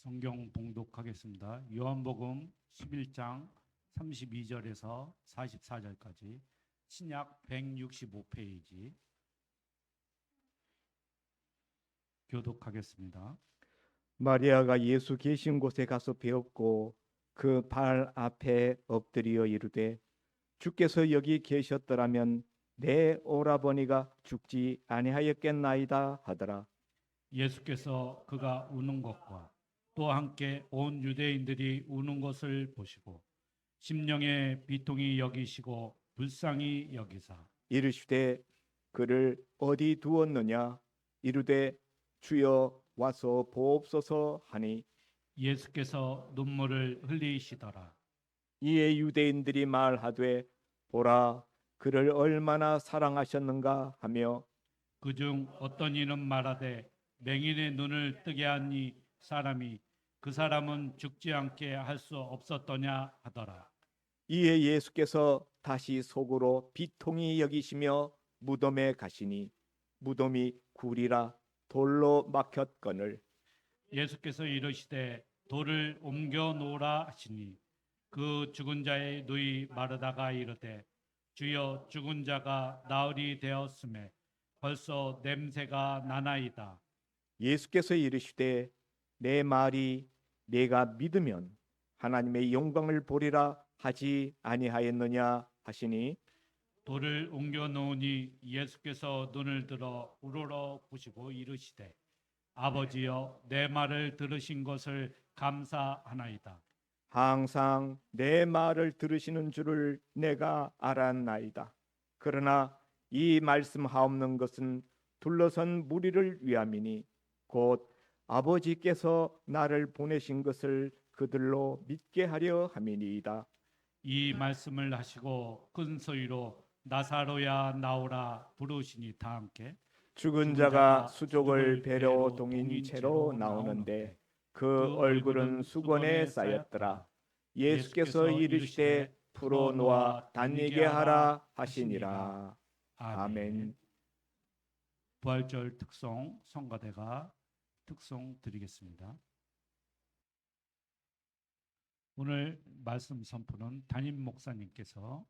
성경 봉독하겠습니다. 요한복음 11장 32절에서 44절까지 신약 165페이지 교독하겠습니다. 마리아가 예수 계신 곳에 가서 배웠고 그 발 앞에 엎드려 이르되 주께서 여기 계셨더라면 내 오라버니가 죽지 아니하였겠나이다 하더라. 예수께서 그가 우는 것과 또 함께 온 유대인들이 우는 것을 보시고 심령의 비통이 여기시고 불쌍히 여기사 이르시되 그를 어디 두었느냐 이르되 주여 와서 보옵소서 하니 예수께서 눈물을 흘리시더라. 이에 유대인들이 말하되 보라 그를 얼마나 사랑하셨는가 하며 그중 어떤 이는 말하되 맹인의 눈을 뜨게 한 이 사람이 그 사람은 죽지 않게 할 수 없었더냐 하더라. 이에 예수께서 다시 속으로 비통히 여기시며 무덤에 가시니 무덤이 굴이라 돌로 막혔거늘 예수께서 이르시되 돌을 옮겨 놓으라 하시니 그 죽은 자의 누이 마르다가 이르되 주여 죽은 자가 나흘이 되었음에 벌써 냄새가 나나이다. 예수께서 이르시되 내 말이 내가 믿으면 하나님의 영광을 보리라 하지 아니하였느냐 하시니 돌을 옮겨 놓으니 예수께서 눈을 들어 우러러 보시고 이르시되 아버지여 내 말을 들으신 것을 감사하나이다. 항상 내 말을 들으시는 줄을 내가 알았나이다. 그러나 이 말씀하옵는 것은 둘러선 무리를 위함이니 곧 아버지께서 나를 보내신 것을 그들로 믿게 하려 함이니이다. 이 말씀을 하시고 큰 소리로 나사로야 나오라 부르시니 다 함께 죽은 자가 수족을 배로 동인 채로 나오는데 그 얼굴은 수건에 쌓였더라. 예수께서 이르시되 풀어놓아 다니게 하라 하시니라. 아멘. 부활절 특송 성가대가 특송 드리겠습니다. 오늘 말씀 선포는 담임 목사님께서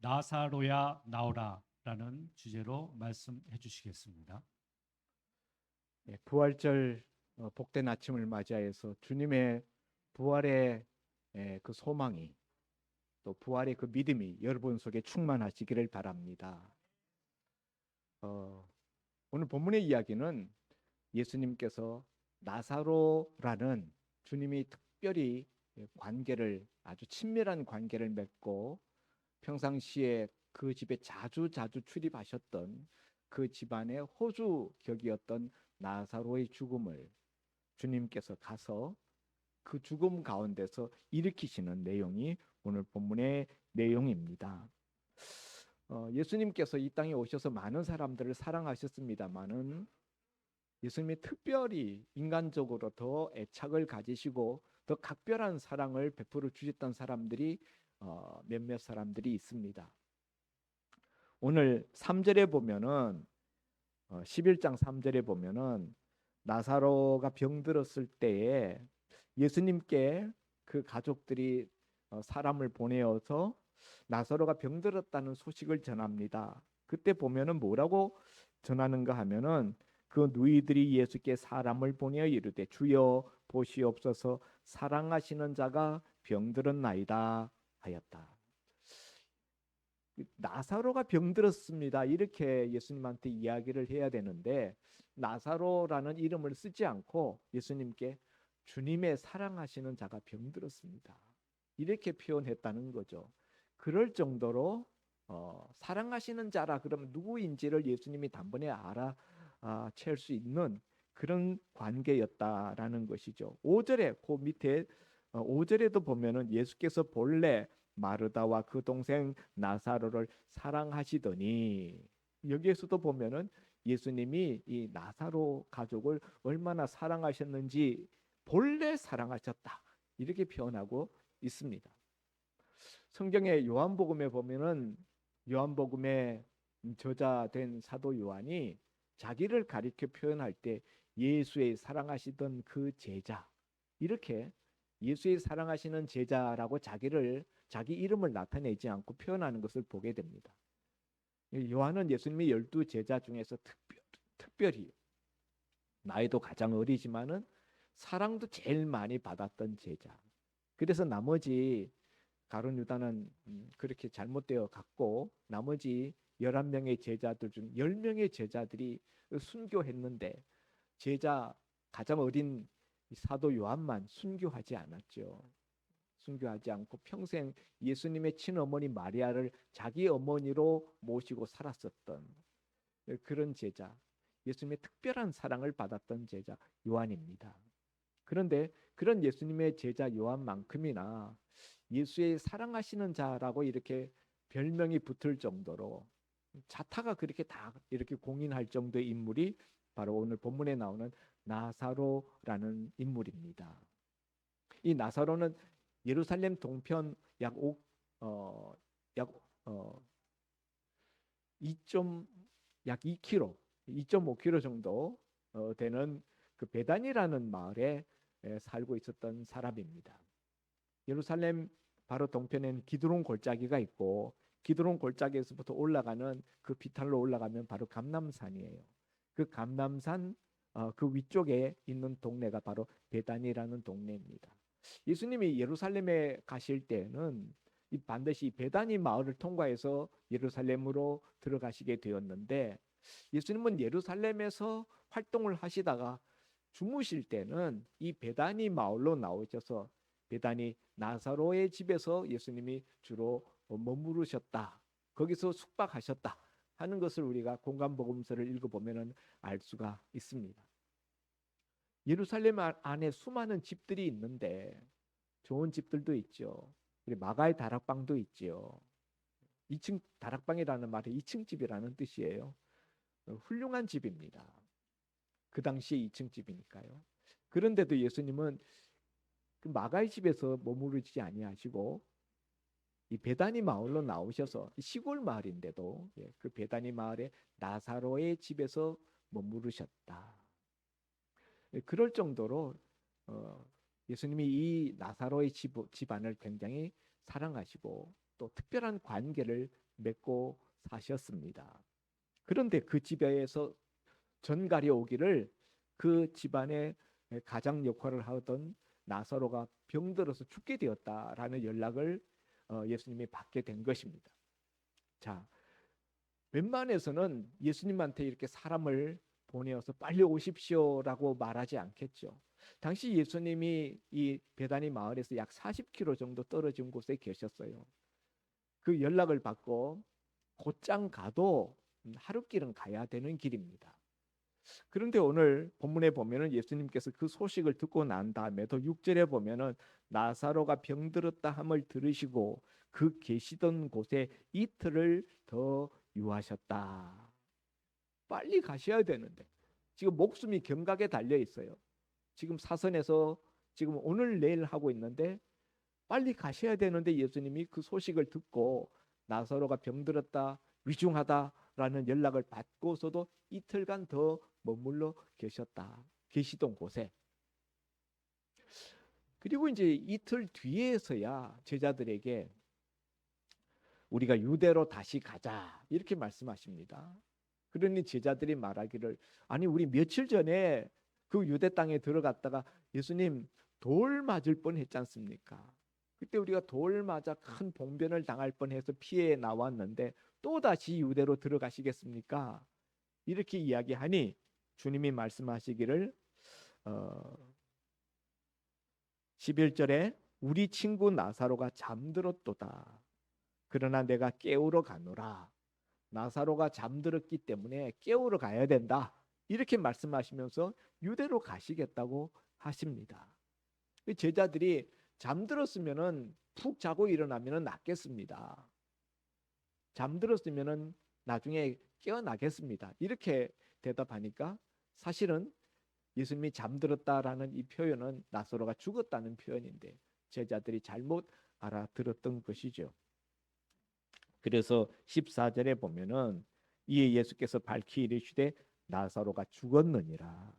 나사로야 나오라 라는 주제로 말씀해 주시겠습니다. 부활절 복된 아침을 맞이해서 주님의 부활의 그 소망이 또 부활의 그 믿음이 여러분 속에 충만하시기를 바랍니다. 오늘 본문의 이야기는 예수님께서 나사로라는 주님이 특별히 관계를 아주 친밀한 관계를 맺고 평상시에 그 집에 자주 출입하셨던 그 집안의 호주격이었던 나사로의 죽음을 주님께서 가서 그 죽음 가운데서 일으키시는 내용이 오늘 본문의 내용입니다. 예수님께서 이 땅에 오셔서 많은 사람들을 사랑하셨습니다마는 예수님이 특별히 인간적으로 더 애착을 가지시고 더 각별한 사랑을 베풀어 주셨던 사람들이 몇몇 사람들이 있습니다. 오늘 3절에 보면은 11장 3절에 보면은 나사로가 병들었을 때에 예수님께 그 가족들이 사람을 보내어서 나사로가 병들었다는 소식을 전합니다. 그때 보면은 뭐라고 전하는가 하면은 그 누이들이 예수께 사람을 보내어 이르되 주여 보시옵소서 사랑하시는 자가 병들었나이다 하였다. 나사로가 병들었습니다. 이렇게 예수님한테 이야기를 해야 되는데 나사로라는 이름을 쓰지 않고 예수님께 주님의 사랑하시는 자가 병들었습니다. 이렇게 표현했다는 거죠. 그럴 정도로 사랑하시는 자라 그러면 누구인지를 예수님이 단번에 알아챌 수 있는 그런 관계였다라는 것이죠. 5절에 그 밑에 5절에도 보면은 예수께서 본래 마르다와 그 동생 나사로를 사랑하시더니 여기에서도 보면은 예수님이 이 나사로 가족을 얼마나 사랑하셨는지 본래 사랑하셨다 이렇게 표현하고 있습니다. 성경의 요한복음에 보면은 요한복음의 저자된 사도 요한이 자기를 가리켜 표현할 때 예수의 사랑하시던 그 제자 이렇게 예수의 사랑하시는 제자라고 자기 이름을 나타내지 않고 표현하는 것을 보게 됩니다. 요한은 예수님의 12 제자 중에서 특별히 나이도 가장 어리지만은 사랑도 제일 많이 받았던 제자. 그래서 나머지 가룟 유다는 그렇게 잘못되어 갔고 나머지 11명의 제자들 중 10명의 제자들이 순교했는데 제자 가장 어린 사도 요한만 순교하지 않았죠. 순교하지 않고 평생 예수님의 친어머니 마리아를 자기 어머니로 모시고 살았었던 그런 제자, 예수님의 특별한 사랑을 받았던 제자 요한입니다. 그런데 그런 예수님의 제자 요한만큼이나 예수의 사랑하시는 자라고 이렇게 별명이 붙을 정도로 자타가 그렇게 다 이렇게 공인할 정도의 인물이 바로 오늘 본문에 나오는 나사로라는 인물입니다. 이 나사로는 예루살렘 동편 약 2.5km, 2.5km 정도 되는 그 베단이라는 마을에 살고 있었던 사람입니다. 예루살렘 바로 동편에는 기드론 골짜기가 있고 기드론 골짜기에서부터 올라가는 그 비탈로 올라가면 바로 감람산이에요. 그 감람산 그 위쪽에 있는 동네가 바로 베단이라는 동네입니다. 예수님이 예루살렘에 가실 때는 반드시 베다니 마을을 통과해서 예루살렘으로 들어가시게 되었는데 예수님은 예루살렘에서 활동을 하시다가 주무실 때는 이 베다니 마을로 나오셔서 베다니 나사로의 집에서 예수님이 주로 머무르셨다. 거기서 숙박하셨다 하는 것을 우리가 공간복음서를 읽어보면 알 수가 있습니다. 예루살렘 안에 수많은 집들이 있는데 좋은 집들도 있죠. 마가의 다락방도 있죠. 2층 다락방이라는 말이 2층 집이라는 뜻이에요. 훌륭한 집입니다. 그 당시에 2층 집이니까요. 그런데도 예수님은 그 마가의 집에서 머무르지 아니하시고 이 베다니 마을로 나오셔서 시골 마을인데도 그 베다니 마을의 나사로의 집에서 머무르셨다. 그럴 정도로 예수님이 이 나사로의 집안을 굉장히 사랑하시고 또 특별한 관계를 맺고 사셨습니다. 그런데 그 집에서 전갈이 오기를 그 집안의 가장 역할을 하던 나사로가 병들어서 죽게 되었다라는 연락을 예수님이 받게 된 것입니다. 자, 웬만해서는 예수님한테 이렇게 사람을 보내어서 빨리 오십시오라고 말하지 않겠죠. 당시 예수님이 이 베다니 마을에서 약 40km 정도 떨어진 곳에 계셨어요. 그 연락을 받고 곧장 가도 하루길은 가야 되는 길입니다. 그런데 오늘 본문에 보면은 예수님께서 그 소식을 듣고 난 다음에도 6절에 보면은 나사로가 병들었다 함을 들으시고 그 계시던 곳에 이틀을 더 유하셨다. 빨리 가셔야 되는데 지금 목숨이 경각에 달려 있어요. 지금 사선에서 지금 오늘 내일 하고 있는데 빨리 가셔야 되는데 예수님이 그 소식을 듣고 나사로가 병들었다, 위중하다라는 연락을 받고서도 이틀간 더 머물러 계시던 곳에. 그리고 이제 이틀 뒤에서야 제자들에게 우리가 유대로 다시 가자 이렇게 말씀하십니다. 그러니 제자들이 말하기를 아니 우리 며칠 전에 그 유대 땅에 들어갔다가 예수님 돌 맞을 뻔했지 않습니까? 그때 우리가 돌 맞아 큰 봉변을 당할 뻔해서 피해 나왔는데 또 다시 유대로 들어가시겠습니까? 이렇게 이야기하니 주님이 말씀하시기를 11절에 우리 친구 나사로가 잠들었도다. 그러나 내가 깨우러 가노라. 나사로가 잠들었기 때문에 깨우러 가야 된다. 이렇게 말씀하시면서 유대로 가시겠다고 하십니다. 제자들이 잠들었으면은 푹 자고 일어나면은 낫겠습니다. 잠들었으면은 나중에 깨어나겠습니다. 이렇게 대답하니까 사실은 예수님이 잠들었다라는 이 표현은 나사로가 죽었다는 표현인데 제자들이 잘못 알아들었던 것이죠. 그래서 14절에 보면은 이에 예수께서 밝히 이르시되 나사로가 죽었느니라.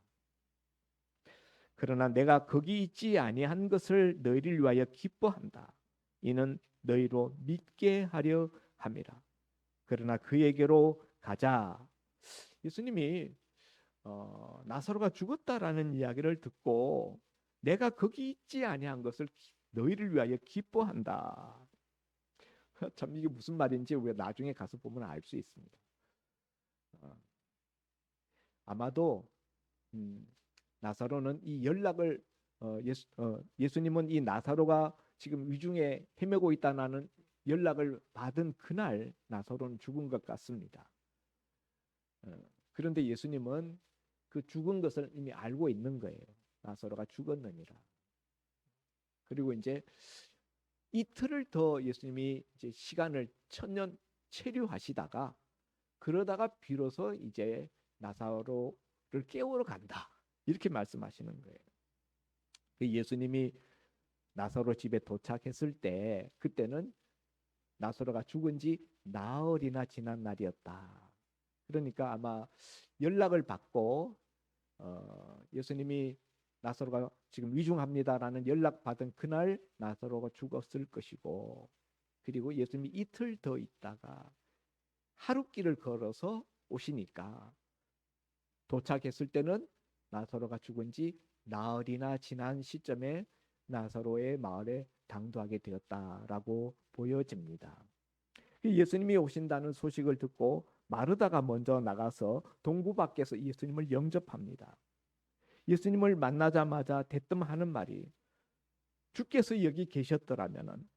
그러나 내가 거기 있지 아니한 것을 너희를 위하여 기뻐한다. 이는 너희로 믿게 하려 함이라. 그러나 그에게로 가자. 예수님이 나사로가 죽었다라는 이야기를 듣고 내가 거기 있지 아니한 것을 너희를 위하여 기뻐한다. 참 이게 무슨 말인지 우리가 나중에 가서 보면 알 수 있습니다. 아마도 나사로는 이 연락을 예수님은 이 나사로가 지금 위중에 헤매고 있다는 연락을 받은 그날 나사로는 죽은 것 같습니다. 그런데 예수님은 그 죽은 것을 이미 알고 있는 거예요. 나사로가 죽었느니라. 그리고 이제 이틀을 더 예수님이 이제 시간을 천년 체류하시다가 그러다가 비로소 이제 나사로를 깨우러 간다. 이렇게 말씀하시는 거예요. 예수님이 나사로 집에 도착했을 때 그때는 나사로가 죽은 지 나흘이나 지난 날이었다. 그러니까 아마 연락을 받고 예수님이 나사로가 지금 위중합니다라는 연락 받은 그날 나사로가 죽었을 것이고, 그리고 예수님이 이틀 더 있다가 하룻길을 걸어서 오시니까 도착했을 때는 나사로가 죽은 지 나흘이나 지난 시점에 나사로의 마을에 당도하게 되었다라고 보여집니다. 예수님이 오신다는 소식을 듣고 마르다가 먼저 나가서 동부 밖에서 예수님을 영접합니다. 예수님을 만나자마자 대뜸 하는 말이, 주께서 여기 계셨더라면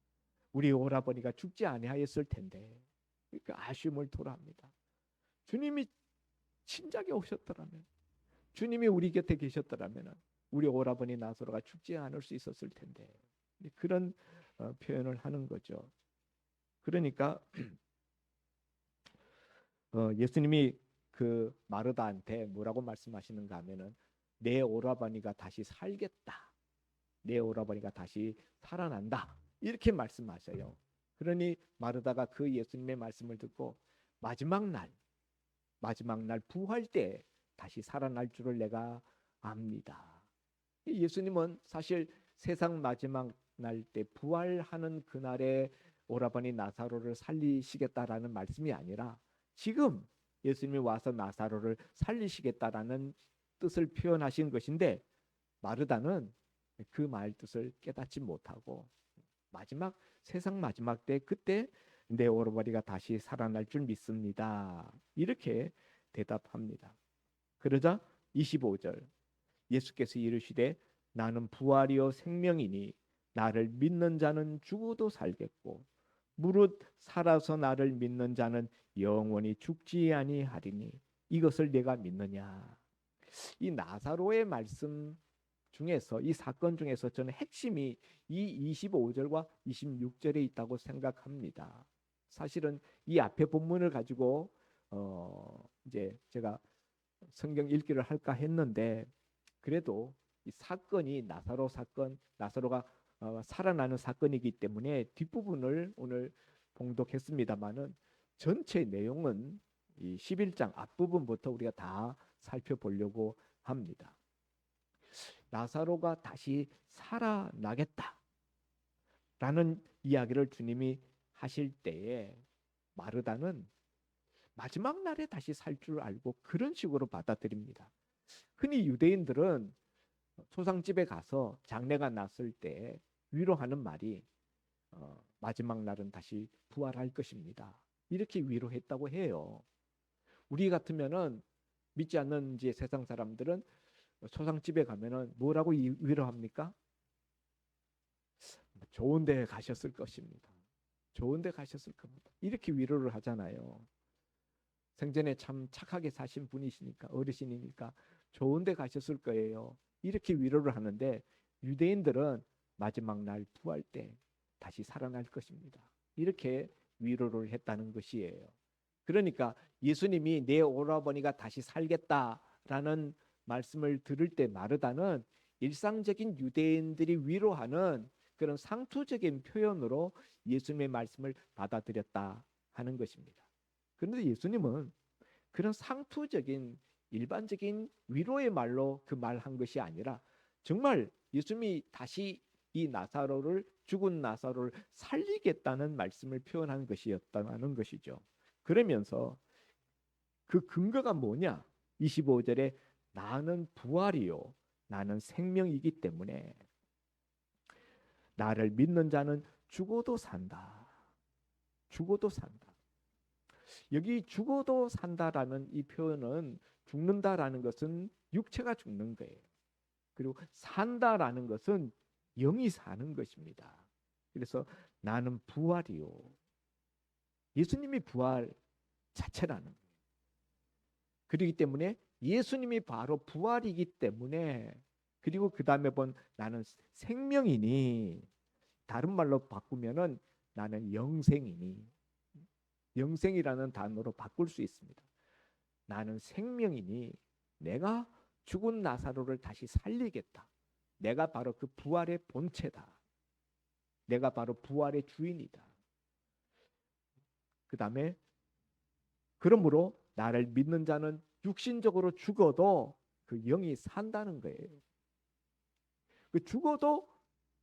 우리 오라버니가 죽지 아니하였을 텐데. 그러니까 아쉬움을 토로합니다. 주님이 친작에 오셨더라면, 주님이 우리 곁에 계셨더라면 우리 오라버니 나사로가 죽지 않을 수 있었을 텐데. 그런 표현을 하는 거죠. 그러니까 예수님이 그 마르다한테 뭐라고 말씀하시는가 하면은, 내 오라버니가 다시 살겠다. 내 오라버니가 다시 살아난다. 이렇게 말씀하셔요. 그러니 마르다가 그 예수님의 말씀을 듣고 마지막 날 부활 때 다시 살아날 줄을 내가 압니다. 예수님은 사실 세상 마지막 날 때 부활하는 그날에 오라버니 나사로를 살리시겠다라는 말씀이 아니라 지금 예수님이 와서 나사로를 살리시겠다라는 뜻을 표현하신 것인데, 마르다는 그 말 뜻을 깨닫지 못하고 세상 마지막 때 그때 내 오라버니가 다시 살아날 줄 믿습니다. 이렇게 대답합니다. 그러자 25절 예수께서 이르시되 나는 부활이요 생명이니 나를 믿는 자는 죽어도 살겠고 무릇 살아서 나를 믿는 자는 영원히 죽지 아니하리니 이것을 내가 믿느냐. 이 나사로의 말씀 중에서, 이 사건 중에서 저는 핵심이 이 25절과 26절에 있다고 생각합니다. 사실은 이 앞에 본문을 가지고 이제 제가 성경 읽기를 할까 했는데, 그래도 이 사건이 나사로 사건, 나사로가 살아나는 사건이기 때문에 뒷부분을 오늘 봉독했습니다만은 전체 내용은 이 11장 앞부분부터 우리가 다 살펴보려고 합니다. 나사로가 다시 살아나겠다라는 이야기를 주님이 하실 때에 마르다는 마지막 날에 다시 살 줄 알고 그런 식으로 받아들입니다. 흔히 유대인들은 소상집에 가서 장례가 났을 때 위로하는 말이 마지막 날은 다시 부활할 것입니다. 이렇게 위로했다고 해요. 우리 같으면은 믿지 않는 이제 세상 사람들은 소상집에 가면은 뭐라고 위로합니까? 좋은 데 가셨을 것입니다. 좋은 데 가셨을 겁니다. 이렇게 위로를 하잖아요. 생전에 참 착하게 사신 분이시니까, 어르신이니까 좋은 데 가셨을 거예요. 이렇게 위로를 하는데, 유대인들은 마지막 날 부활 때 다시 살아날 것입니다. 이렇게 위로를 했다는 것이에요. 그러니까 예수님이 내 오라버니가 다시 살겠다라는 말씀을 들을 때 마르다는 일상적인 유대인들이 위로하는 그런 상투적인 표현으로 예수님의 말씀을 받아들였다 하는 것입니다. 그런데 예수님은 그런 상투적인 일반적인 위로의 말로 그 말한 것이 아니라 정말 예수님이 다시 이 나사로를 죽은 나사로를 살리겠다는 말씀을 표현한 것이었다는 것이죠. 그러면서 그 근거가 뭐냐? 25절에 나는 부활이요 나는 생명이기 때문에 나를 믿는 자는 죽어도 산다. 죽어도 산다. 여기 죽어도 산다라는 이 표현은 죽는다라는 것은 육체가 죽는 거예요. 그리고 산다라는 것은 영이 사는 것입니다. 그래서 나는 부활이요. 예수님이 부활 자체라는 거예요. 그렇기 때문에 예수님이 바로 부활이기 때문에 그리고 그 다음에 본 나는 생명이니 다른 말로 바꾸면은 나는 영생이니 영생이라는 단어로 바꿀 수 있습니다. 나는 생명이니 내가 죽은 나사로를 다시 살리겠다. 내가 바로 그 부활의 본체다. 내가 바로 부활의 주인이다. 그 다음에 그러므로 나를 믿는 자는 육신적으로 죽어도 그 영이 산다는 거예요. 그 죽어도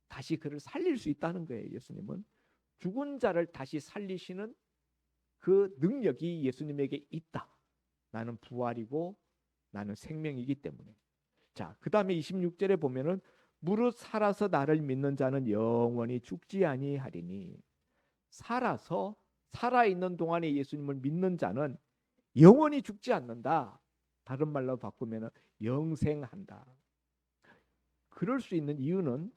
다시 그를 살릴 수 있다는 거예요. 예수님은 죽은 자를 다시 살리시는 그 능력이 예수님에게 있다. 나는 부활이고 나는 생명이기 때문에. 자, 그 다음에 26절에 보면은 무릇 살아서 나를 믿는 자는 영원히 죽지 아니하리니. 살아서 살아있는 동안에 예수님을 믿는 자는 영원히 죽지 않는다. 다른 말로 바꾸면 영생한다. 그럴 수 있는 이유는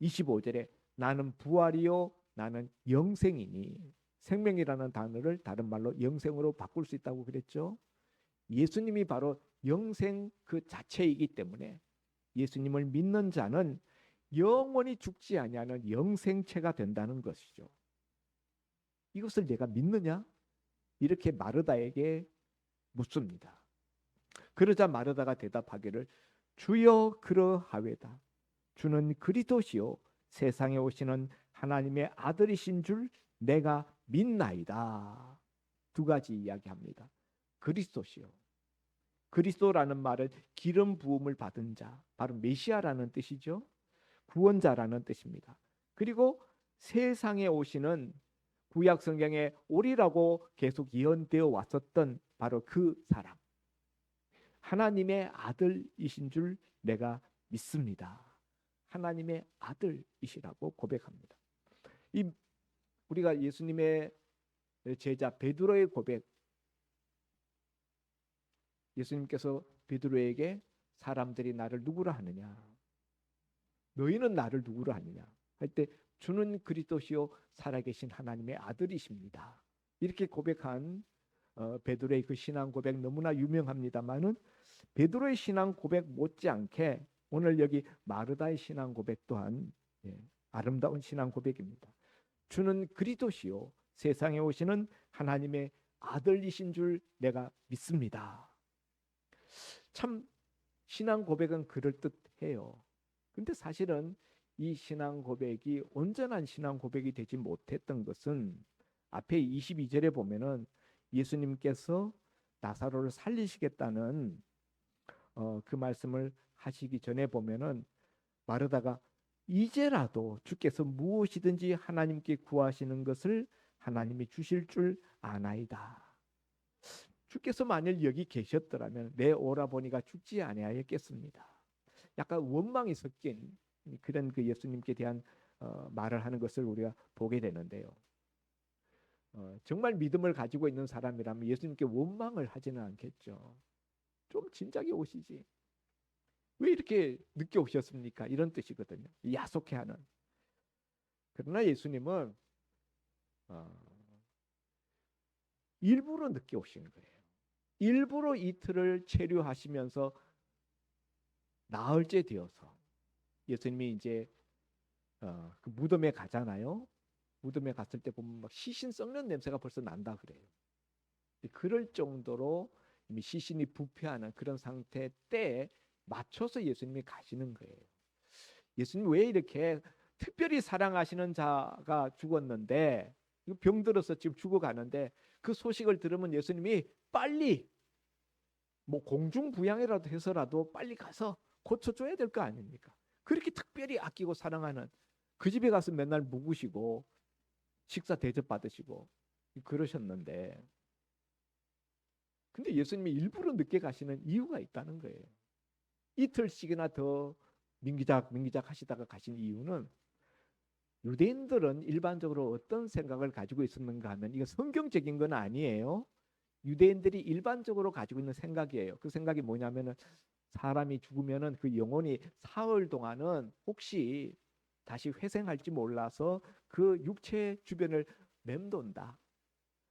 25절에 나는 부활이요 나는 영생이니. 생명이라는 단어를 다른 말로 영생으로 바꿀 수 있다고 그랬죠. 예수님이 바로 영생 그 자체이기 때문에 예수님을 믿는 자는 영원히 죽지 아니하는 영생체가 된다는 것이죠. 이것을 내가 믿느냐? 이렇게 마르다에게 묻습니다. 그러자 마르다가 대답하기를 주여 그러하외다. 주는 그리스도시요 세상에 오시는 하나님의 아들이신 줄 내가 믿나이다. 두 가지 이야기합니다. 그리스도시요. 그리스도라는 말은 기름 부음을 받은 자, 바로 메시아라는 뜻이죠. 구원자라는 뜻입니다. 그리고 세상에 오시는 구약 성경에 오리라고 계속 예언되어 왔었던 바로 그 사람. 하나님의 아들이신 줄 내가 믿습니다. 하나님의 아들이시라고 고백합니다. 이 우리가 예수님의 제자 베드로의 고백, 예수님께서 베드로에게 사람들이 나를 누구라 하느냐, 너희는 나를 누구라 하느냐 할 때 주는 그리스도시요 살아계신 하나님의 아들이십니다. 이렇게 고백한 베드로의 그 신앙 고백 너무나 유명합니다만은 베드로의 신앙 고백 못지않게 오늘 여기 마르다의 신앙 고백 또한 아름다운 신앙 고백입니다. 주는 그리스도시요 세상에 오시는 하나님의 아들이신 줄 내가 믿습니다. 참 신앙 고백은 그럴듯해요. 근데 사실은 이 신앙 고백이 온전한 신앙 고백이 되지 못했던 것은 앞에 22절에 보면은 예수님께서 나사로를 살리시겠다는 그 말씀을 하시기 전에 보면은 마르다가 이제라도 주께서 무엇이든지 하나님께 구하시는 것을 하나님이 주실 줄 아나이다. 주께서 만일 여기 계셨더라면 내 오라버니가 죽지 아니하였겠습니다. 약간 원망이 섞인 그런 그 예수님께 대한 말을 하는 것을 우리가 보게 되는데요. 정말 믿음을 가지고 있는 사람이라면 예수님께 원망을 하지는 않겠죠. 좀 진작에 오시지. 왜 이렇게 늦게 오셨습니까? 이런 뜻이거든요. 야속해하는. 그러나 예수님은 일부러 늦게 오신 거예요. 일부러 이틀을 체류하시면서 나흘째 되어서 예수님이 이제 그 무덤에 가잖아요. 무덤에 갔을 때 보면 막 시신 썩는 냄새가 벌써 난다 그래요. 그럴 정도로 이미 시신이 부패하는 그런 상태 때에 맞춰서 예수님이 가시는 거예요. 예수님 왜 이렇게 특별히 사랑하시는 자가 죽었는데 병들어서 지금 죽어가는데 그 소식을 들으면 예수님이 빨리 뭐 공중부양이라도 해서라도 빨리 가서 고쳐줘야 될 거 아닙니까? 그렇게 특별히 아끼고 사랑하는 그 집에 가서 맨날 묵으시고 식사 대접 받으시고 그러셨는데, 근데 예수님이 일부러 늦게 가시는 이유가 있다는 거예요. 이틀씩이나 더 민기작 하시다가 가신 이유는, 유대인들은 일반적으로 어떤 생각을 가지고 있었는가 하면, 이거 성경적인 건 아니에요. 유대인들이 일반적으로 가지고 있는 생각이에요. 그 생각이 뭐냐면은, 사람이 죽으면은 그 영혼이 사흘 동안은 혹시 다시 회생할지 몰라서 그 육체 주변을 맴돈다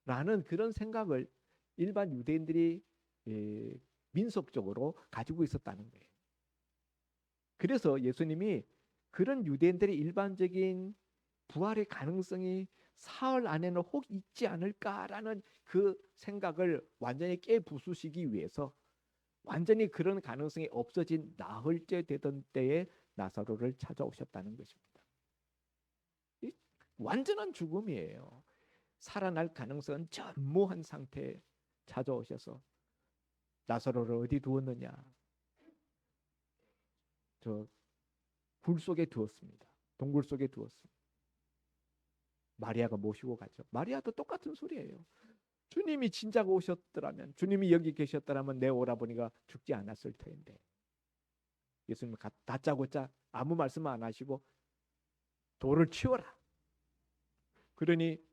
라는 그런 생각을 일반 유대인들이 민속적으로 가지고 있었다는 거예요. 그래서 예수님이 그런 유대인들의 일반적인 부활의 가능성이 사흘 안에는 혹 있지 않을까라는 그 생각을 완전히 깨부수시기 위해서, 완전히 그런 가능성이 없어진 나흘째 되던 때에 나사로를 찾아오셨다는 것입니다. 완전한 죽음이에요. 살아날 가능성은 전무한 상태에 찾아오셔서 나사로를 어디 두었느냐? 저 굴 속에 두었습니다. 동굴 속에 두었습니다. 마리아가 모시고 가죠. 마리아도 똑같은 소리예요. 주님이 진작 오셨더라면, 주님이 여기 계셨더라면 내 오라버니가 죽지 않았을 텐데. 예수님은 다짜고짜 아무 말씀 안 하시고 돌을 치워라. 그러니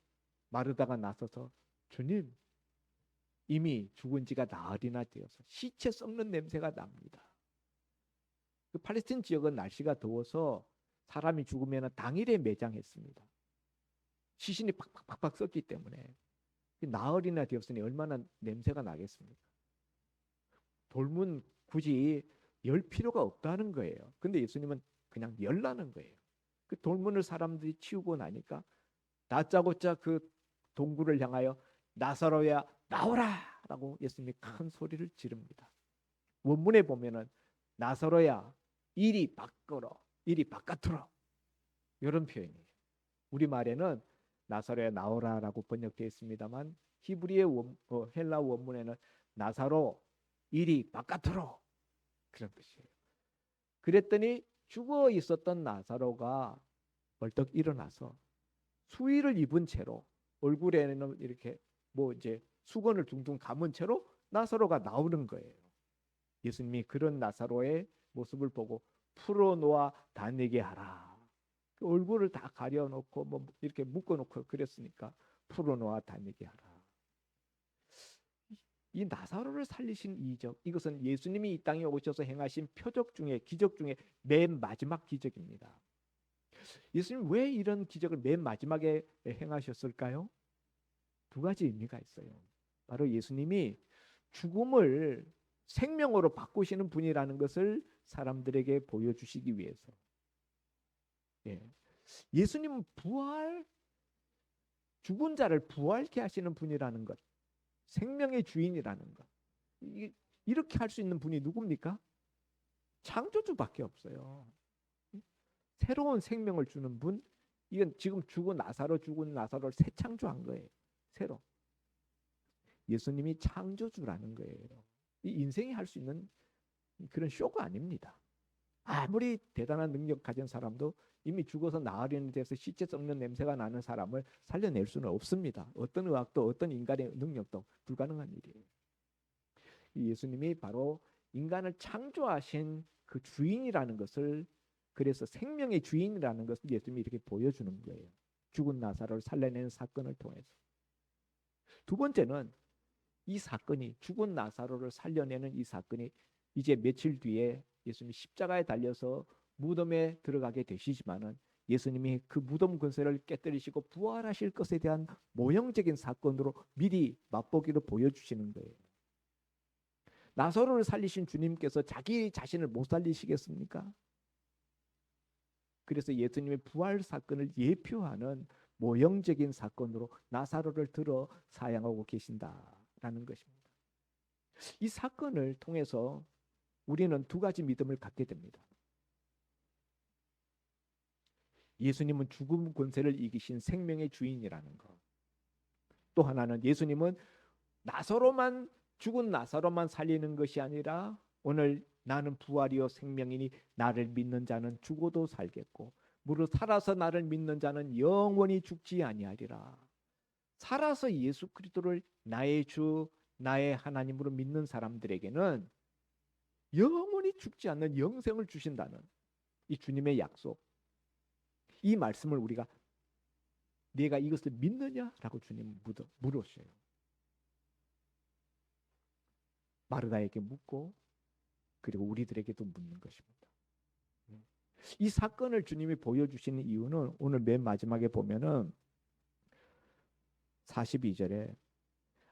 마르다가 나서서, 주님, 이미 죽은 지가 나흘이나 되어서 시체 썩는 냄새가 납니다. 그 팔레스틴 지역은 날씨가 더워서 사람이 죽으면 당일에 매장했습니다. 시신이 팍팍팍팍 썩기 때문에. 나흘이나 되었으니 얼마나 냄새가 나겠습니까? 돌문 굳이 열 필요가 없다는 거예요. 근데 예수님은 그냥 열라는 거예요. 그 돌문을 사람들이 치우고 나니까 다짜고짜 그 동굴을 향하여 나사로야 나오라 라고 예수님이 큰 소리를 지릅니다. 원문에 보면은 나사로야 이리 밖으로, 이리 바깥으로, 이런 표현이에요. 우리말에는 나사로야 나오라라고 번역되어 있습니다만, 히브리의 헬라 원문에는 나사로 이리 바깥으로, 그런 뜻이에요. 그랬더니 죽어 있었던 나사로가 벌떡 일어나서 수의를 입은 채로, 얼굴에는 이렇게 이제 수건을 둥둥 감은 채로 나사로가 나오는 거예요. 예수님이 그런 나사로의 모습을 보고 풀어놓아 다니게 하라. 그 얼굴을 다 가려놓고 이렇게 묶어놓고 그랬으니까 풀어놓아 다니게 하라. 이 나사로를 살리신 이적, 이것은 예수님이 이 땅에 오셔서 행하신 표적 중에, 기적 중에 맨 마지막 기적입니다. 예수님 왜 이런 기적을 맨 마지막에 행하셨을까요? 두 가지 의미가 있어요. 바로 예수님이 죽음을 생명으로 바꾸시는 분이라는 것을 사람들에게 보여주시기 위해서. 예수님은 죽은 자를 부활케 하시는 분이라는 것, 생명의 주인이라는 것, 이렇게 할 수 있는 분이 누굽니까? 창조주밖에 없어요. 새로운 생명을 주는 분, 이건 지금 죽은 나사로를 새 창조한 거예요. 새로. 예수님이 창조주라는 거예요. 이 인생이 할 수 있는 그런 쇼가 아닙니다. 아무리 대단한 능력 가진 사람도 이미 죽어서 나흘이 돼서 시체 썩는 냄새가 나는 사람을 살려낼 수는 없습니다. 어떤 의학도 어떤 인간의 능력도 불가능한 일이에요. 예수님이 바로 인간을 창조하신 그 주인이라는 것을, 그래서 생명의 주인이라는 것을 예수님이 이렇게 보여주는 거예요. 죽은 나사로를 살려내는 사건을 통해서. 두 번째는 이 사건이, 죽은 나사로를 살려내는 이 사건이 이제 며칠 뒤에 예수님이 십자가에 달려서 무덤에 들어가게 되시지만은, 예수님이 그 무덤 권세를 깨뜨리시고 부활하실 것에 대한 모형적인 사건으로 미리 맛보기로 보여주시는 거예요. 나사로를 살리신 주님께서 자기 자신을 못 살리시겠습니까? 그래서 예수님의 부활 사건을 예표하는 모형적인 사건으로 나사로를 들어 사양하고 계신다라는 것입니다. 이 사건을 통해서 우리는 두 가지 믿음을 갖게 됩니다. 예수님은 죽음 권세를 이기신 생명의 주인이라는 것. 또 하나는 예수님은 죽은 나사로만 살리는 것이 아니라, 오늘 나는 부활이요 생명이니 나를 믿는 자는 죽어도 살겠고 무릇 살아서 나를 믿는 자는 영원히 죽지 아니하리라. 살아서 예수 그리스도를 나의 주 나의 하나님으로 믿는 사람들에게는 영원히 죽지 않는 영생을 주신다는 이 주님의 약속, 이 말씀을 우리가 네가 이것을 믿느냐라고 주님 물으셔요. 마르다에게 묻고 그리고 우리들에게도 묻는 것입니다. 이 사건을 주님이 보여주시는 이유는 오늘 맨 마지막에 보면은 42절에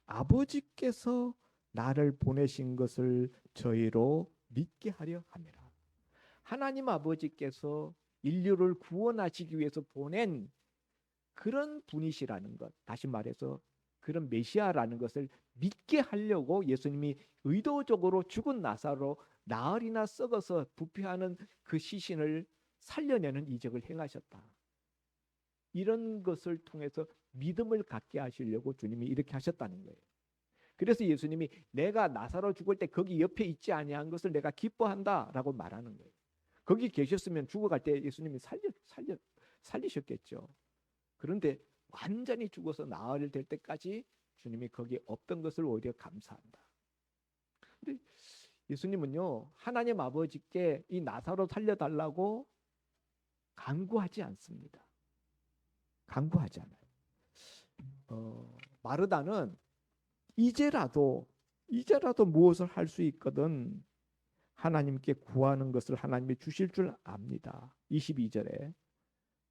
아버지께서 나를 보내신 것을 저희로 믿게 하려 함이라. 하나님 아버지께서 인류를 구원하시기 위해서 보낸 그런 분이시라는 것, 다시 말해서 그런 메시아라는 것을 믿게 하려고 예수님이 의도적으로 죽은 나사로 나흘이나 썩어서 부패하는 그 시신을 살려내는 이적을 행하셨다. 이런 것을 통해서 믿음을 갖게 하시려고 주님이 이렇게 하셨다는 거예요. 그래서 예수님이 내가 나사로 죽을 때 거기 옆에 있지 아니한 것을 내가 기뻐한다라고 말하는 거예요. 거기 계셨으면 죽어갈 때 예수님이 살리셨겠죠. 그런데 완전히 죽어서 나흘 될 때까지 주님이 거기에 없던 것을 오히려 감사한다. 근데 예수님은요, 하나님 아버지께 이 나사로 살려달라고 간구하지 않습니다. 간구하지 않아요. 마르다는 이제라도 무엇을 할 수 있거든 하나님께 구하는 것을 하나님이 주실 줄 압니다. 22절에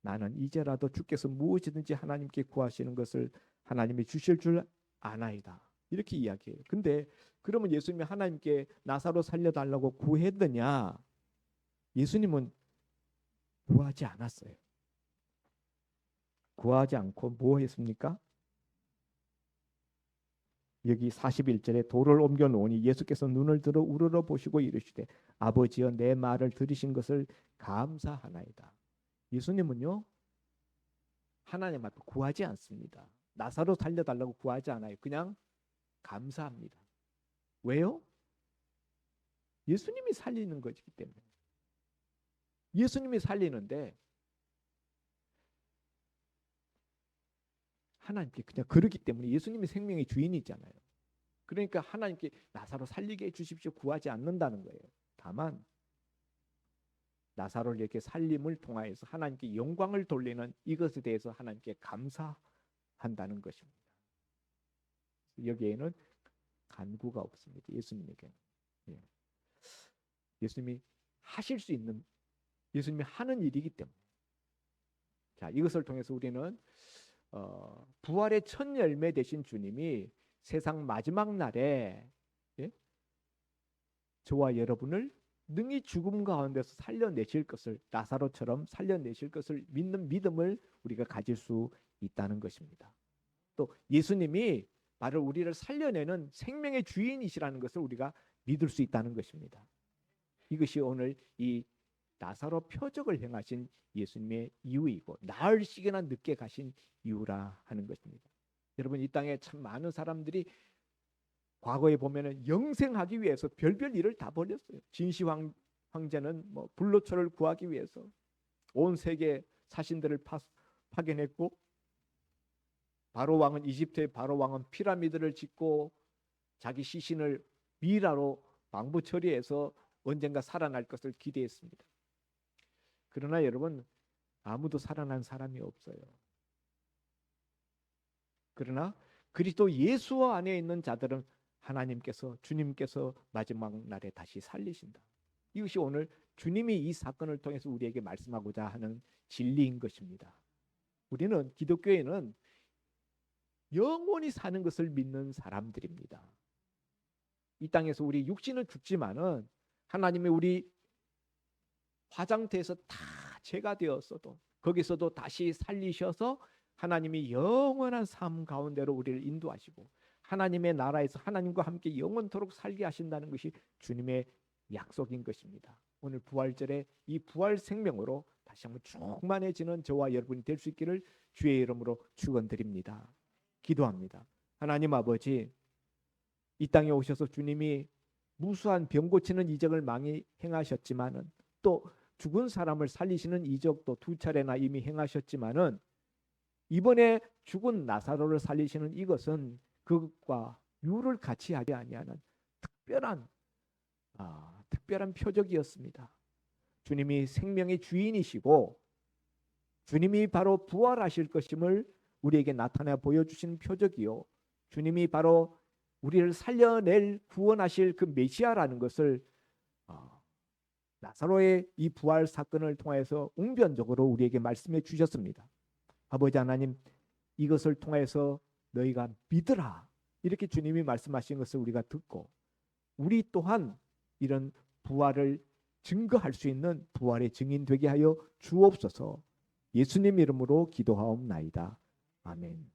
나는 이제라도 주께서 무엇이든지 하나님께 구하시는 것을 하나님이 주실 줄 아나이다. 이렇게 이야기해요. 근데 그러면 예수님이 하나님께 나사로 살려달라고 구했느냐? 예수님은 구하지 않았어요. 구하지 않고 뭐 했습니까? 여기 41절에 돌을 옮겨 놓으니 예수께서 눈을 들어 우러러 보시고 이르시되 아버지여 내 말을 들으신 것을 감사하나이다. 예수님은요 하나님 앞에 구하지 않습니다. 나사로 살려달라고 구하지 않아요. 그냥 감사합니다. 왜요? 예수님이 살리는 것이기 때문에. 예수님이 살리는데 하나님께 그냥 그러기 때문에 예수님이 생명의 주인이잖아요. 그러니까 하나님께 나사로 살리게 해주십시오 구하지 않는다는 거예요. 다만 나사로를 이렇게 살림을 통하여서 하나님께 영광을 돌리는 이것에 대해서 하나님께 감사한다는 것입니다. 여기에는 간구가 없습니다. 예수님에게는. 예수님이 하실 수 있는, 예수님이 하는 일이기 때문에. 자, 이것을 통해서 우리는 부활의 첫 열매 되신 주님이 세상 마지막 날에 저와 여러분을 능히 죽음 가운데서 살려내실 것을, 나사로처럼 살려내실 것을 믿는 믿음을 우리가 가질 수 있다는 것입니다. 또 예수님이 바로 우리를 살려내는 생명의 주인이시라는 것을 우리가 믿을 수 있다는 것입니다. 이것이 오늘 이 나사로 표적을 행하신 예수님의 이유이고 나흘씩이나 늦게 가신 이유라 하는 것입니다. 여러분, 이 땅에 참 많은 사람들이 과거에 보면은 영생하기 위해서 별별 일을 다 벌였어요. 진시 황제는 뭐 불로초를 구하기 위해서 온 세계 사신들을 파견했고, 바로 왕은 이집트의 바로 왕은 피라미드를 짓고 자기 시신을 미라로 방부 처리해서 언젠가 살아날 것을 기대했습니다. 그러나 여러분, 아무도 살아난 사람이 없어요. 그러나 그리스도 예수 안에 있는 자들은 하나님께서, 주님께서 마지막 날에 다시 살리신다. 이것이 오늘 주님이 이 사건을 통해서 우리에게 말씀하고자 하는 진리인 것입니다. 우리는, 기독교에는 영원히 사는 것을 믿는 사람들입니다. 이 땅에서 우리 육신은 죽지만은 하나님이 우리 화장터에서 다 죄가 되었어도 거기서도 다시 살리셔서 하나님이 영원한 삶 가운데로 우리를 인도하시고 하나님의 나라에서 하나님과 함께 영원토록 살게 하신다는 것이 주님의 약속인 것입니다. 오늘 부활절에 이 부활 생명으로 다시 한번 충만해지는 저와 여러분이 될 수 있기를 주의 이름으로 축원드립니다. 기도합니다. 하나님 아버지, 이 땅에 오셔서 주님이 무수한 병 고치는 이적을 많이 행하셨지만은, 또 죽은 사람을 살리시는 이적도 두 차례나 이미 행하셨지만은, 이번에 죽은 나사로를 살리시는 이것은 그것과 유를 같이 하지 아니하는 특별한 표적이었습니다. 주님이 생명의 주인이시고 주님이 바로 부활하실 것임을 우리에게 나타내 보여주신 표적이요, 주님이 바로 우리를 살려낼 구원하실 그 메시아라는 것을 나사로의 이 부활 사건을 통해서 웅변적으로 우리에게 말씀해 주셨습니다. 아버지 하나님, 이것을 통해서 너희가 믿으라, 이렇게 주님이 말씀하신 것을 우리가 듣고 우리 또한 이런 부활을 증거할 수 있는 부활의 증인 되게 하여 주옵소서. 예수님 이름으로 기도하옵나이다. 아멘.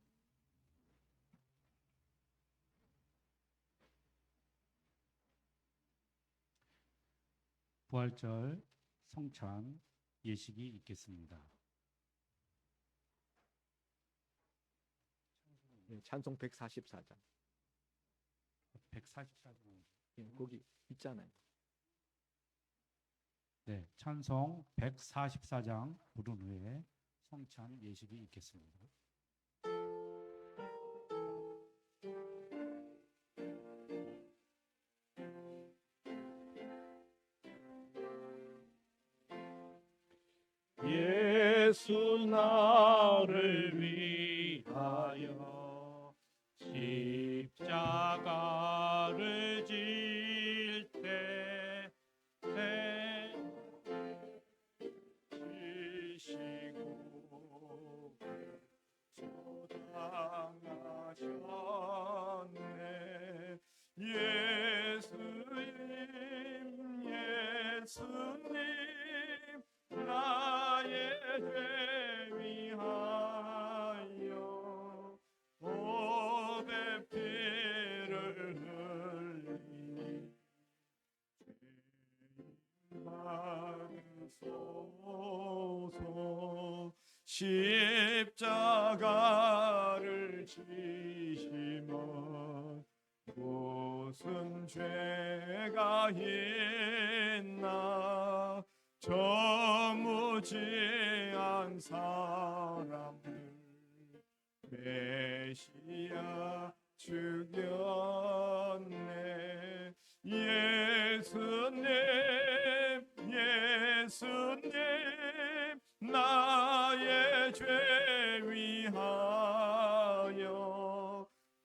부활절 성찬 예식이 있겠습니다. 찬송 144장. 144장. 거기 있잖아요. 네, 찬송 144장 부른 후에 성찬 예식이 있겠습니다. 예수 나를 위하여 십자가를 질 때 지시고 소당하셨네. 예수님 나의 죄 위하여 보배 피를 흘리니 받으소서. 십자가를 지시면 무슨 죄가 있나. 저 무지한 사람들 메시아 죽였네. 예수님 나의 죄 위하여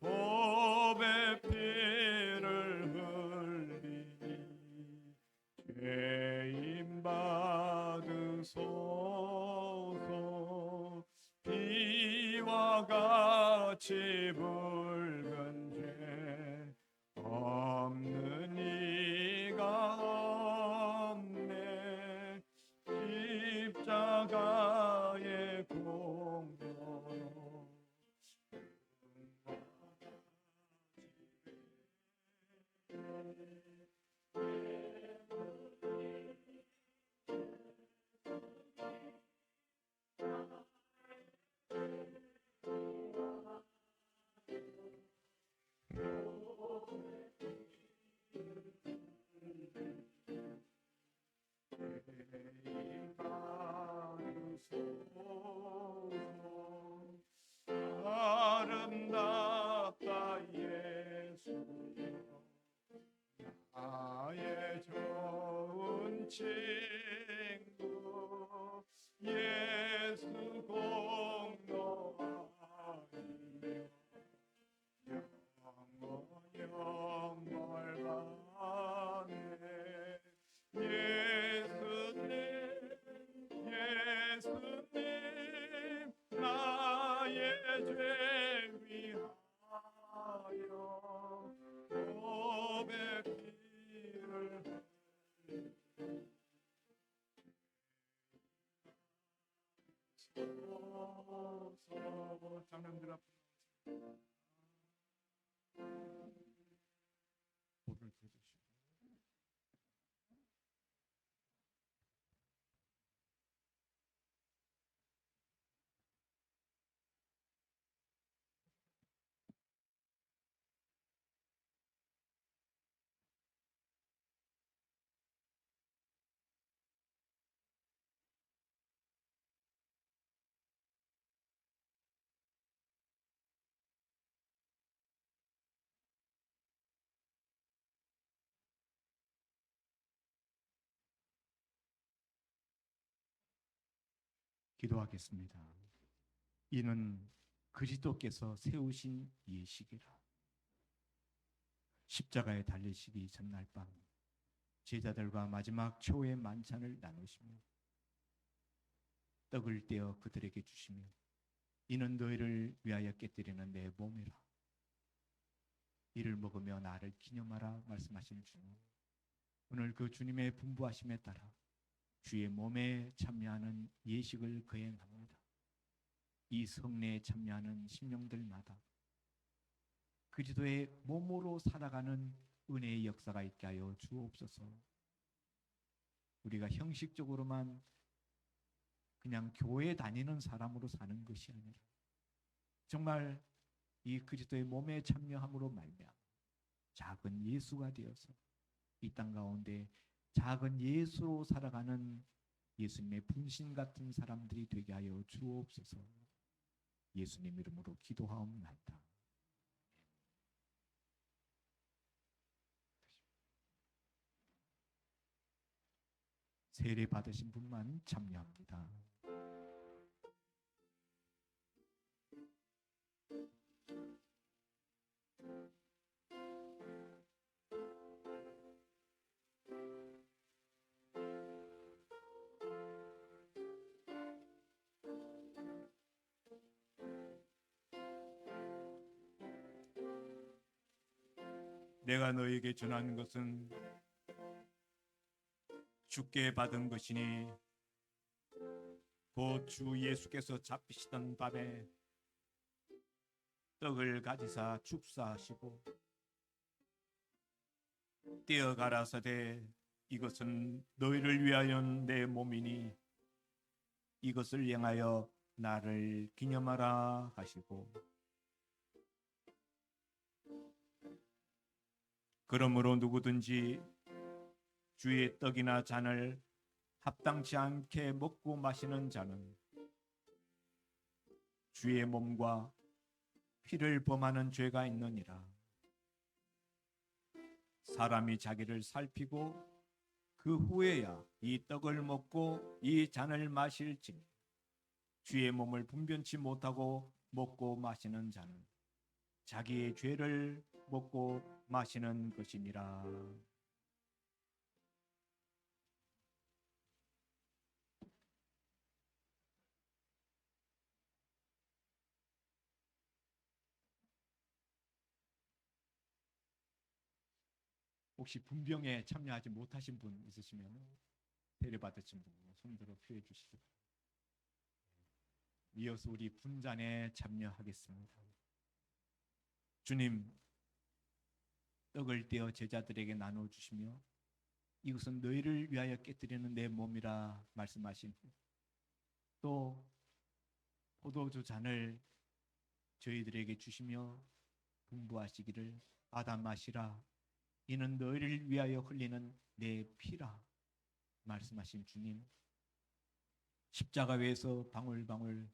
보배 피를 흘리니 죄인 받으소서. 비와 같이 붉은 죄 없는 이가 없네. 십자가의 공로 아름답다 예수여 나의 좋은 친구. 예수 공로하며 영원을 받네. 예수님 나의 죄 위하여 보배 피를 흘리소서. 장면들 앞에 볼을 들으시고 기도하겠습니다. 이는 그리스도께서 세우신 예식이라. 십자가에 달리시기 전날 밤 제자들과 마지막 최후의 만찬을 나누시며 떡을 떼어 그들에게 주시며 이는 너희를 위하여 깨뜨리는 내 몸이라. 이를 먹으며 나를 기념하라 말씀하신 주님, 오늘 그 주님의 분부하심에 따라 주의 몸에 참여하는 예식을 거행합니다. 이 성례에 참여하는 심령들마다 그리스도의 몸으로 살아가는 은혜의 역사가 있게 하여 주옵소서. 우리가 형식적으로만 그냥 교회 다니는 사람으로 사는 것이 아니라 정말 이 그리스도의 몸에 참여함으로 말미암아 작은 예수가 되어서 이 땅 가운데 작은 예수로 살아가는 예수님의 분신 같은 사람들이 되게 하여 주옵소서. 예수님 이름으로 기도하옵나이다. 세례 받으신 분만 참여합니다. 내가 너에게 전하는 것은 주께 받은 것이니 곧 주 예수께서 잡히시던 밤에 떡을 가지사 축사하시고 떼어 가라사대 이것은 너희를 위하여 내 몸이니 이것을 행하여 나를 기념하라 하시고 그러므로 누구든지 주의 떡이나 잔을 합당치 않게 먹고 마시는 자는 주의 몸과 피를 범하는 죄가 있느니라. 사람이 자기를 살피고 그 후에야 이 떡을 먹고 이 잔을 마실지니 주의 몸을 분변치 못하고 먹고 마시는 자는 자기의 죄를 먹고 마시는 것이니라. 혹시 분병에 참여하지 못하신 분 있으시면 세례 받으신 분 손들어 표해 주시기 바랍니다. 이어서 우리 분잔에 참여하겠습니다. 주님, 떡을 떼어 제자들에게 나눠 주시며 이것은 너희를 위하여 깨뜨리는 내 몸이라 말씀하신 후 또 포도주 잔을 저희들에게 주시며 분부하시기를 받아 마시라. 이는 너희를 위하여 흘리는 내 피라 말씀하신 주님, 십자가 위에서 방울방울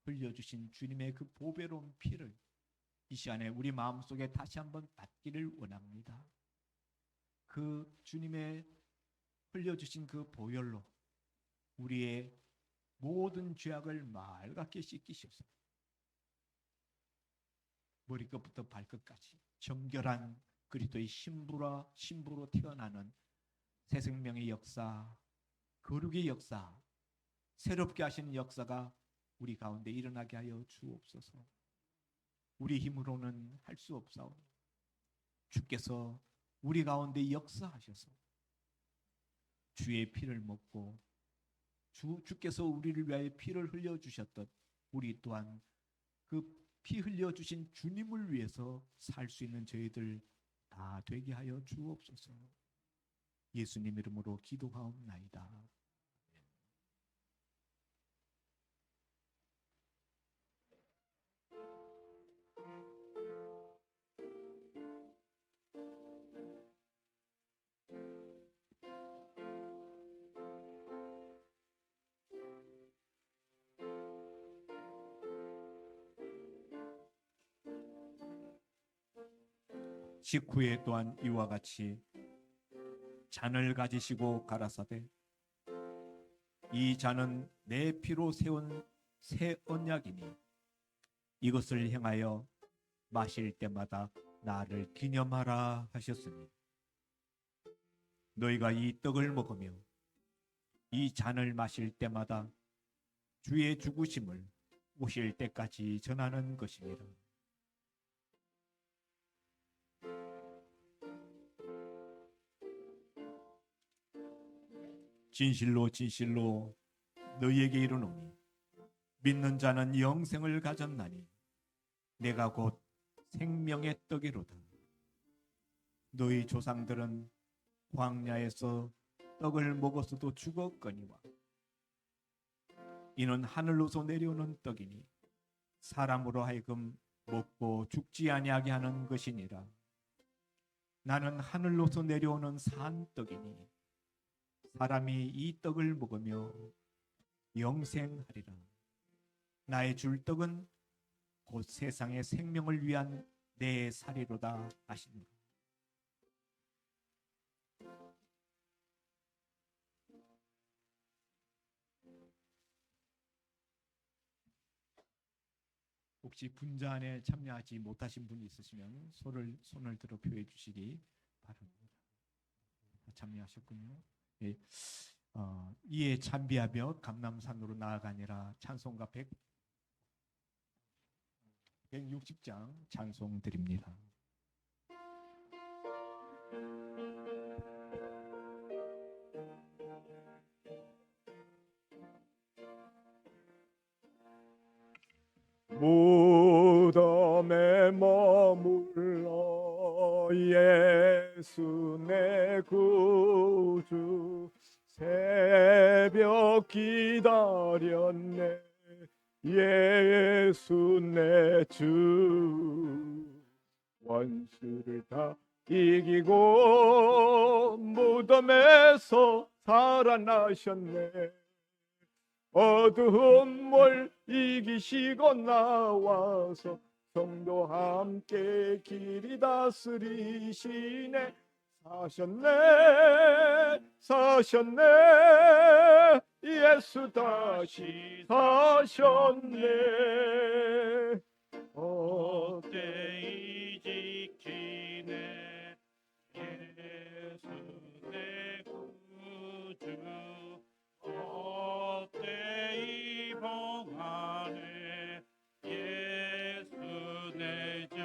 흘려주신 주님의 그 보배로운 피를 이 시간에 우리 마음속에 다시 한번 받기를 원합니다. 그 주님의 흘려주신 그 보혈로 우리의 모든 죄악을 맑게 씻기시옵소서. 머리끝부터 발끝까지 정결한 그리스도의 신부로 태어나는 새 생명의 역사, 거룩의 역사, 새롭게 하시는 역사가 우리 가운데 일어나게 하여 주옵소서. 우리 힘으로는 할 수 없사오니 주께서 우리 가운데 역사하셔서 주의 피를 먹고 주께서 우리를 위하여 피를 흘려주셨던 우리 또한 그 피 흘려주신 주님을 위해서 살 수 있는 저희들 다 되게 하여 주옵소서. 예수님 이름으로 기도하옵나이다. 식후에 또한 이와 같이 잔을 가지시고 가라사대 이 잔은 내 피로 세운 새 언약이니 이것을 행하여 마실 때마다 나를 기념하라 하셨으니 너희가 이 떡을 먹으며 이 잔을 마실 때마다 주의 죽으심을 오실 때까지 전하는 것입니다. 진실로 진실로 너희에게 이르노니 믿는 자는 영생을 가졌나니 내가 곧 생명의 떡이로다. 너희 조상들은 광야에서 떡을 먹었어도 죽었거니와 이는 하늘로서 내려오는 떡이니 사람으로 하여금 먹고 죽지 아니하게 하는 것이니라. 나는 하늘로서 내려오는 산 떡이니 사람이 이 떡을 먹으며 영생하리라. 나의 줄 떡은 곧 세상의 생명을 위한 내 살이로다 하시니라. 혹시 분잔에 참여하지 못하신 분이 있으시면 손을 들어 표해 주시기 바랍니다. 참여하셨군요. 예. 이에 찬비하며 감람산으로 나아가니라. 찬송가 160장 찬송 드립니다. 무덤에 머물러 예수 내 구주 새벽 기다렸네 예수 내 주 원수를 다 이기고 무덤에서 살아나셨네 어두움을 이기시고 나와서 성도 함께 길이 다스리시네 사셨네 예수 다시 사셨네 어때이 지키네 예수 내 구주 어때이 봉하네 예수 내 주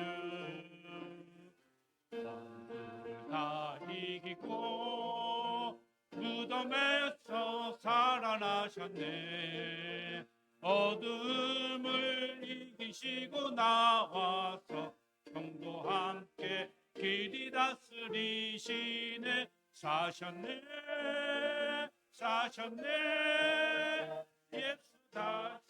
원수를 다 이기고 무덤에서 살아나셨네 어둠을 이기시고 나와서 성도 함께 길이 다스리시네 사셨네 예수 다시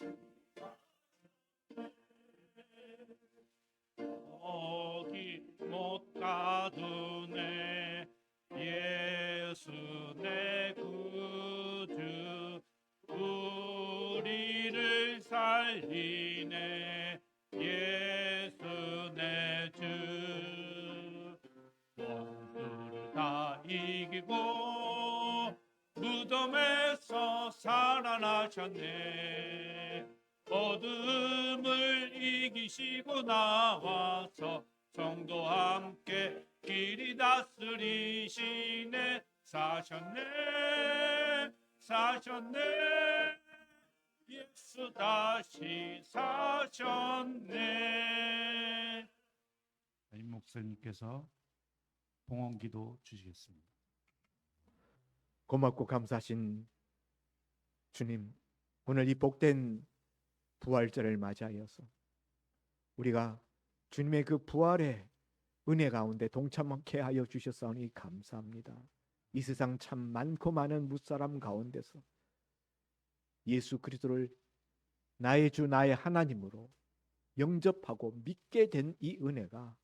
어디 못 가두네 예수 내 구주 우리를 살리네 예수 내 주 원수를 다 이기고 무덤에서 살아나셨네 어둠을 이기시고 나와서 성도 함께 길이 다스리시네 사셨네 예수 다시 사셨네. 임 목사님께서 봉헌기도 주시겠습니다. 고맙고 감사하신 주님 오늘 이 복된 부활절을 맞이하여서 우리가 주님의 그 부활의 은혜 가운데 동참하게 하여 주셨사오니 감사합니다. 이 세상 참 많고 많은 무사람 가운데서 예수 그리스도를 나의 주 나의 하나님으로 영접하고 믿게 된 이 은혜가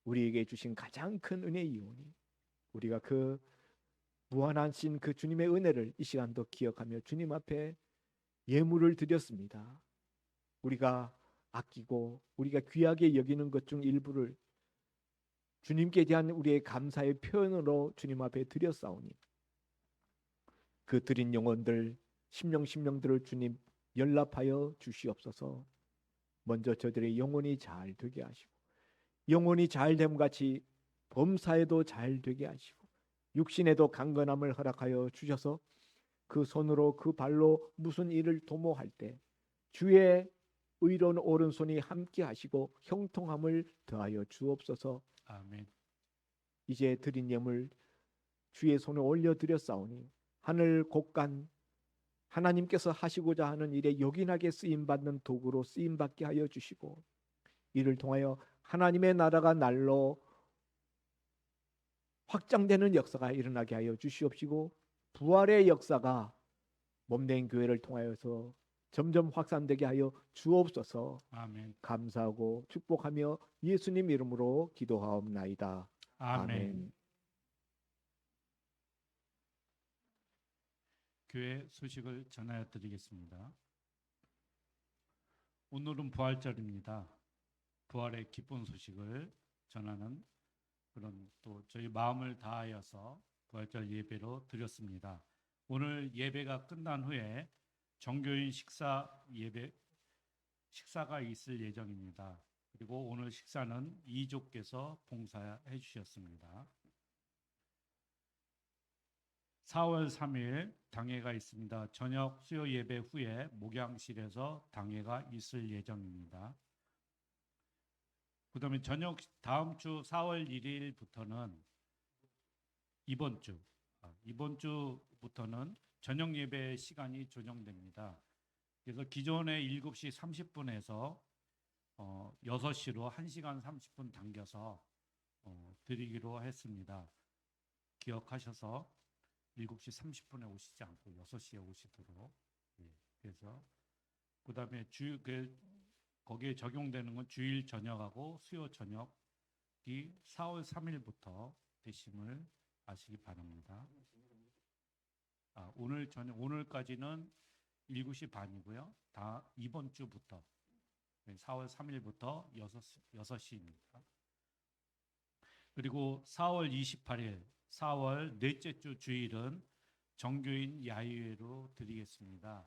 우리에게 주신 가장 큰 은혜이오니 우리가 그 무한하신 그 주님의 은혜를 이 시간도 기억하며 주님 앞에 예물을 드렸습니다. 우리가 아끼고 우리가 귀하게 여기는 것 중 일부를 주님께 대한 우리의 감사의 표현으로 주님 앞에 드렸사오니 그 드린 영혼들 심령들을 주님 연락하여 주시옵소서. 먼저 저들의 영혼이 잘 되게 하시고 영혼이 잘 됨 같이 범사에도 잘 되게 하시고 육신에도 강건함을 허락하여 주셔서 그 손으로 그 발로 무슨 일을 도모할 때 주의 의로운 오른손이 함께 하시고 형통함을 더하여 주옵소서. 아멘. 이제 드린 예물 주의 손에 올려드렸사오니 하늘 곳간 하나님께서 하시고자 하는 일에 요긴하게 쓰임받는 도구로 쓰임받게 하여 주시고 이를 통하여 하나님의 나라가 날로 확장되는 역사가 일어나게 하여 주시옵시고 부활의 역사가 몸된 교회를 통하여서 점점 확산되게 하여 주옵소서. 아멘. 감사하고 축복하며 예수님 이름으로 기도하옵나이다. 아멘. 교회 소식을 전하여 드리겠습니다. 오늘은 부활절입니다. 부활의 기쁜 소식을 전하는 그런 또 저희 마음을 다하여서 부활절 예배로 드렸습니다. 오늘 예배가 끝난 후에 정교인 식사가 있을 예정입니다. 그리고 오늘 식사는 이조께서 봉사해 주셨습니다. 4월 3일 당회가 있습니다. 저녁 수요 예배 후에 목양실에서 당회가 있을 예정입니다. 그다음에 다음 주 4월 1일부터는 이번 주부터는 저녁 예배 시간이 조정됩니다. 그래서 기존의 7시 30분에서 6시로 1시간 30분 당겨서 드리기로 했습니다. 기억하셔서 7시 30분에 오시지 않고 6시에 오시도록. 그래서 그다음에 거기에 적용되는 건 주일 저녁하고 수요 저녁이 4월 3일부터 되심을 아시기 바랍니다. 오늘까지는 7시 반이고요. 다 이번 주부터 4월 3일부터 6시입니다. 그리고 4월 28일 4월 넷째 주 주일은 정교인 야유회로 드리겠습니다.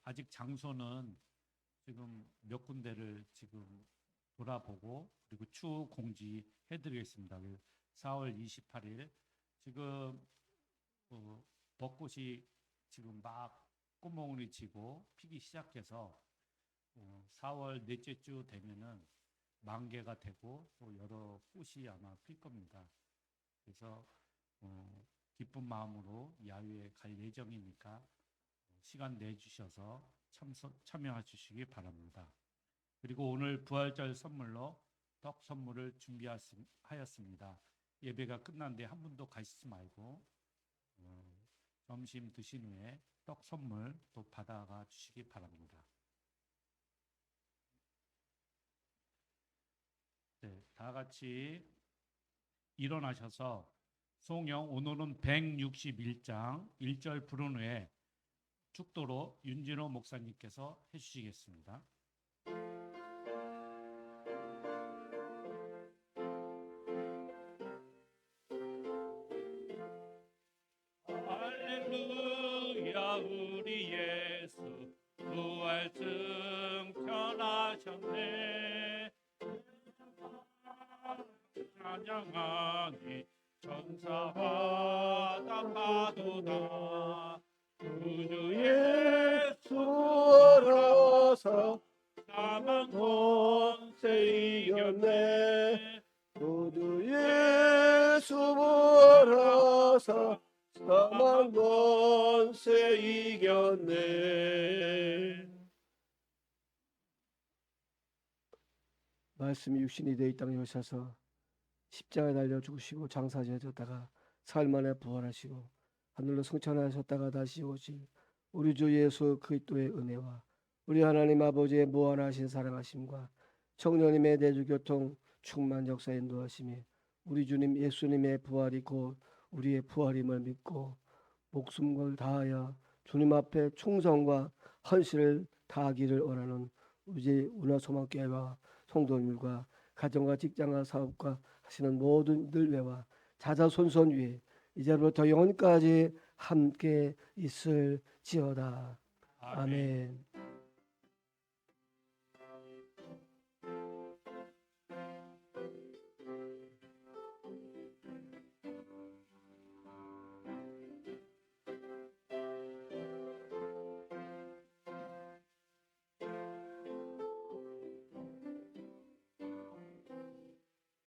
아직 장소는 지금 몇 군데를 지금 돌아보고 그리고 추후 공지해 드리겠습니다. 4월 28일 지금 벚꽃이 지금 막 꽃몽울이 지고 피기 시작해서 4월 넷째 주 되면은 만개가 되고 또 여러 꽃이 아마 필 겁니다. 그래서 기쁜 마음으로 야유회 갈 예정이니까 시간 내주셔서 참여해 주시기 바랍니다. 그리고 오늘 부활절 선물로 떡 선물을 준비하였습니다. 예배가 끝난 뒤에 한 분도 가시지 말고 점심 드신 후에 떡 선물 또 받아가 주시기 바랍니다. 네, 다 같이 일어나셔서 송영 오늘은 161장 1절 부른 후에 축도로 윤진호 목사님께서 해주시겠습니다. 할렐루야 우리 예수 부활 승천하셨네. 찬양하니 천사마다 파도다. 구주 예수 부활하사 사망 권세 이겼네. 이겼네. 구주 예수 부활하사 사망 권세 이겼네. 말씀이 육신이 되어 이 땅에 오셔서 십자가에 달려 죽으시고 장사되셨다가 사흘 만에 부활하시고 하늘로 승천하셨다가 다시 오실 우리 주 예수 그리스도의 은혜와 우리 하나님 아버지의 무한하신 사랑하심과 성령님의 내주교통 충만 역사에 인도하심이 우리 주님 예수님의 부활이 곧 우리의 부활임을 믿고 목숨을 다하여 주님 앞에 충성과 헌신을 다하기를 원하는 우리 운하소망교회와 성도님과 가정과 직장과 사업과 하시는 모든 늘 외와 자자손손 위에 이제부터 영원까지 함께 있을지어다. 아멘.